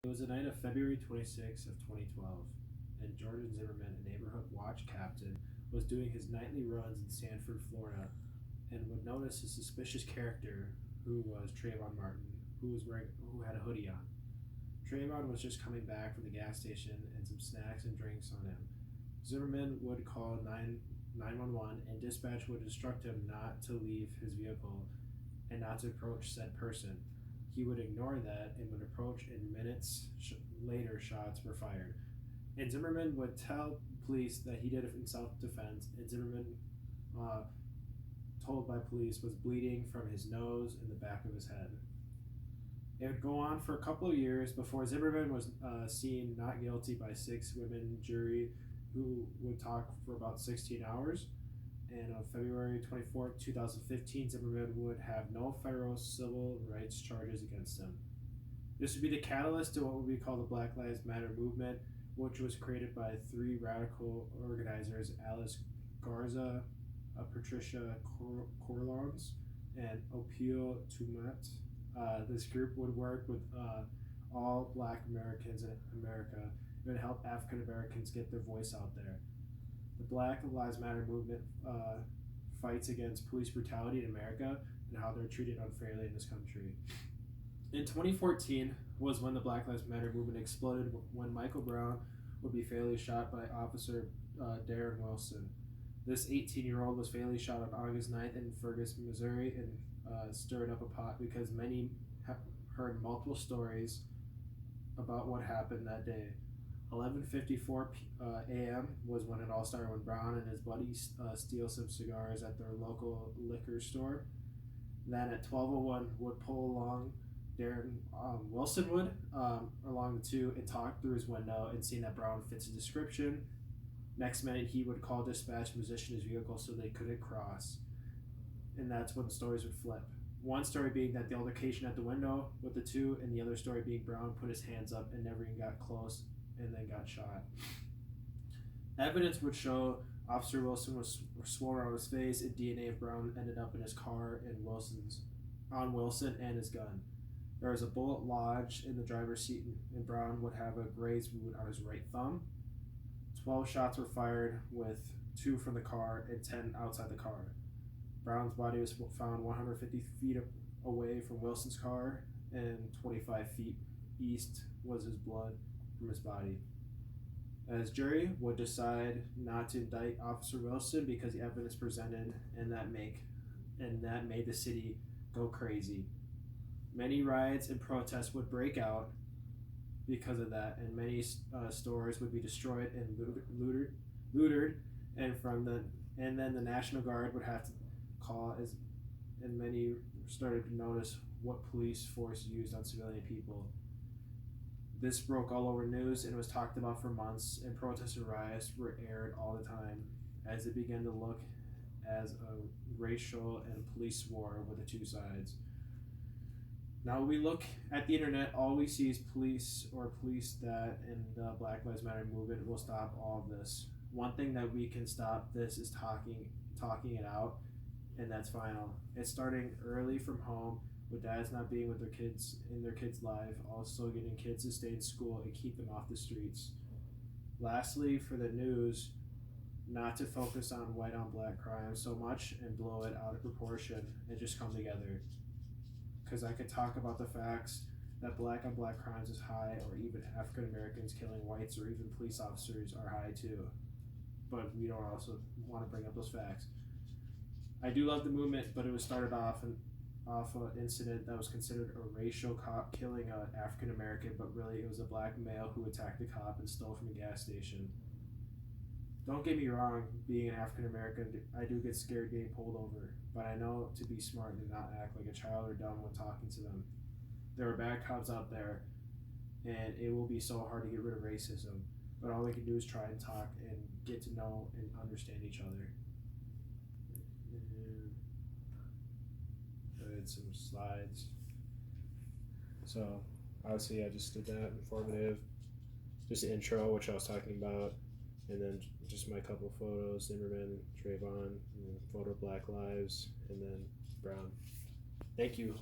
It was the night of February 26th of 2012, and Jordan Zimmerman, a neighborhood watch captain, was doing his nightly runs in Sanford, Florida, and would notice a suspicious character who was Trayvon Martin, who had a hoodie on. Trayvon was just coming back from the gas station and some snacks and drinks on him. Zimmerman would call 911 and dispatch would instruct him not to leave his vehicle and not to approach said person. He would ignore that and would approach, and minutes later, shots were fired. And Zimmerman would tell police that he did it in self defense, and Zimmerman, told by police, was bleeding from his nose and the back of his head. It would go on for a couple of years before Zimmerman was seen not guilty by 6 women jury who would talk for about 16 hours. And on February 24th, 2015, Zimmerman would have no federal civil rights charges against him. This would be the catalyst to what would be called the Black Lives Matter movement, which was created by 3 radical organizers, Alice Garza, Patricia Corlons, and Opio Tumat. This group would work with all Black Americans in America. It would help African Americans get their voice out there. The Black Lives Matter movement fights against police brutality in America and how they're treated unfairly in this country. In 2014 was when the Black Lives Matter movement exploded, when Michael Brown would be fatally shot by Officer Darren Wilson. This 18-year-old was fatally shot on August 9th in Ferguson, Missouri, and stirred up a pot because many have heard multiple stories about what happened that day. 11:54 a.m. was when it all started, when Brown and his buddies steal some cigars at their local liquor store. Then at 12:01 would pull along Darren Wilson would along the two and talk through his window and seeing that Brown fits the description. Next minute he would call dispatch and position his vehicle so they couldn't cross. And that's when the stories would flip. One story being that the altercation at the window with the two, and the other story being Brown put his hands up and never even got close and then got shot. Evidence would show Officer Wilson was swollen on his face, and DNA of Brown ended up in his car and on Wilson and his gun. There was a bullet lodged in the driver's seat, and Brown would have a grazed wound on his right thumb. 12 shots were fired, with 2 from the car and 10 outside the car. Brown's body was found 150 feet away from Wilson's car, and 25 feet east was his blood from his body. As jury would decide not to indict Officer Wilson because the evidence presented, and that made the city go crazy. Many riots and protests would break out because of that, and many stores would be destroyed and looted, and then the National Guard would have to call, and many started to notice what police force used on civilian people. This broke all over news and was talked about for months, and protests and riots were aired all the time as it began to look as a racial and police war with the two sides. Now we look at the internet, all we see is police that, and the Black Lives Matter movement will stop all of this. One thing that we can stop this is talking it out, and that's final. It's starting early from home, with dads not being with their kids in their kids' life, also getting kids to stay in school and keep them off the streets. Lastly, for the news, not to focus on white on black crime so much and blow it out of proportion and just come together. Because I could talk about the facts that black on black crimes is high, or even African Americans killing whites or even police officers are high too. But we don't also want to bring up those facts. I do love the movement, but it was started off an incident that was considered a racial cop killing an African American, but really it was a black male who attacked the cop and stole from a gas station. Don't get me wrong, being an African American, I do get scared getting pulled over, but I know to be smart and not act like a child or dumb when talking to them. There are bad cops out there, and it will be so hard to get rid of racism, but all we can do is try and talk and get to know and understand each other. I had some slides. So, obviously I just did that, informative, just the intro, which I was talking about, and then just my couple photos, Zimmerman, Trayvon, photo of Black Lives, and then Brown. Thank you.